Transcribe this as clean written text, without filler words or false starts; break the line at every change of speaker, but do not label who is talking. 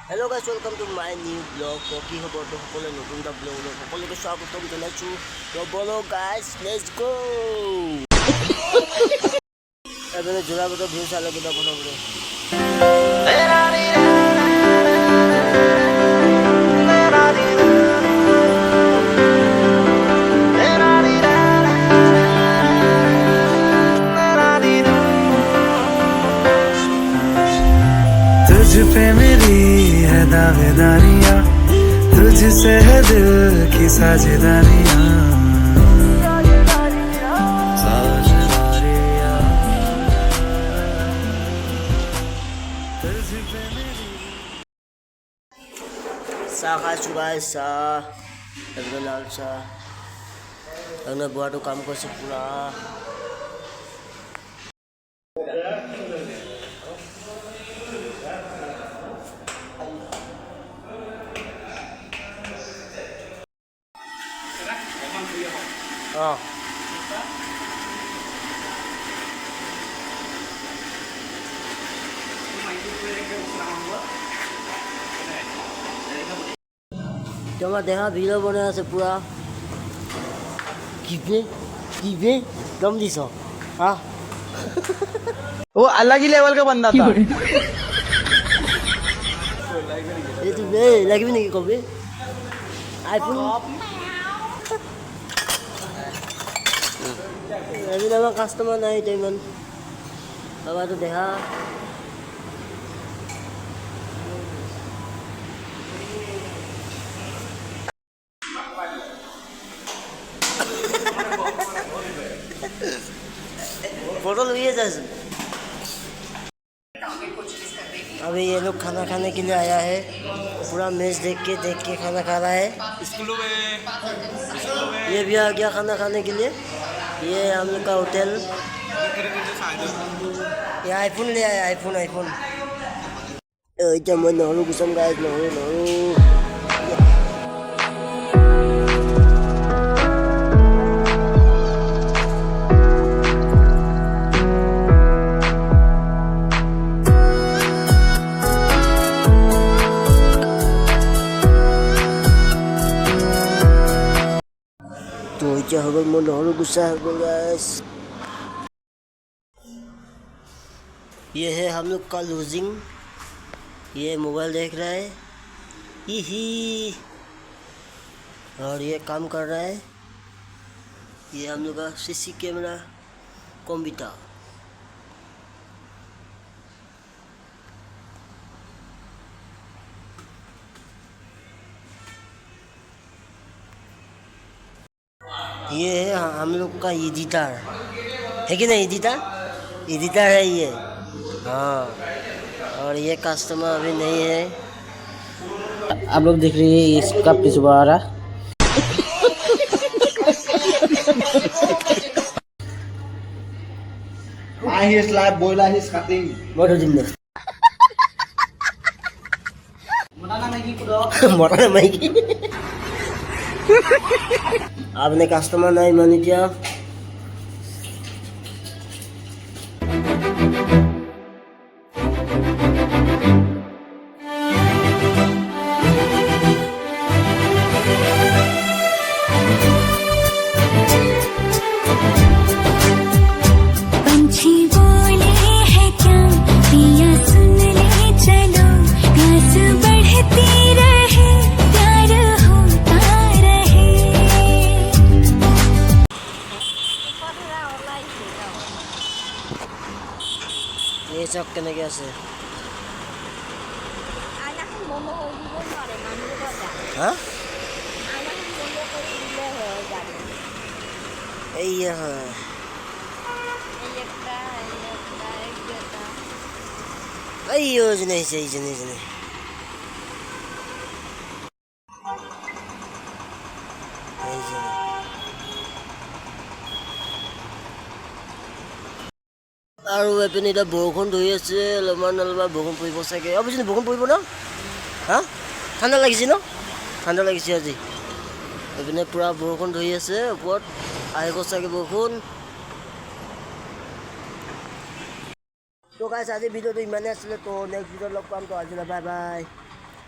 Hello guys, welcome to my new vlog. Koki hobo to সকলে নতুন এটা vlog লৈ সকলোকে স্বাগতম জনাইছো। তো বলো guys, let's go. এবারে জোড়াবতো ভিউ চালে কিবা কথা বলে।
तुझ पे मेरी है दावेदारियां, तुझसे है दिल की साझेदारियां।
চাহ খাইছোঁ guys, চাহ এবারে লাল চাহ। তাৰমানে বুঢ়াটো কাম কৰিছে পুৰা। তোমার দেখা ভিডিও বনে আছে পুরা কিবে दम दिस हाँ
वो अलग ही लेवल का बंदा था।
ये तू लगी भी नहीं कभी आईफोन अभी नवा कस्टमर नहीं तो इमन बाबा तो देखा फोटो लिए जैसे। अभी ये लोग खाना खाने के लिए आया है, पूरा मैच देख के खाना खा रहा है। ये भी आ गया खाना खाने के लिए। ये हम लोग का होटल। ये आईफोन ले आया, आईफोन मैं नहरू कुसम गाइस नहरू तो क्या होगा मैं नहरू गुस्सा हो गाइस। ये है हम लोग का लूजिंग। ये मोबाइल देख रहा है ही और ये काम कर रहा है। ये हम लोग का सीसी कैमरा कंप्यूटर। ये है हम लोग का एडिटर है कि नहीं, एडिटर है ये। हाँ और ये कस्टमर अभी नहीं है।
आप लोग देख रहे हैं इसका पिछवाड़ा।
His life boiler his cutting.
What is this? मोटा मैगी आपने कस्टमर नहीं मानी क्या? ये सब करने के से हाँ ये हाँ यूज नहीं सही जने আৰু এপিনে এটা বৰষুণ ধৰি আছে, অলপমান বৰষুণ পৰিব চাগে। অৱশ্যে বৰষুণ পৰিব ন? হা ঠাণ্ডা লাগিছে ন? ঠাণ্ডা লাগিছে আজি। এপিনে পুৰা বৰষুণ ধৰি আছে, ওপৰত আহিব চাগে বৰষুণ। তো গাইছ আজি ভিডিঅ'টো ইমানেই আছিলে। তো নেক্সট ভিডিঅ'ত লগ পাম। তো আজিলৈ বাই বাই।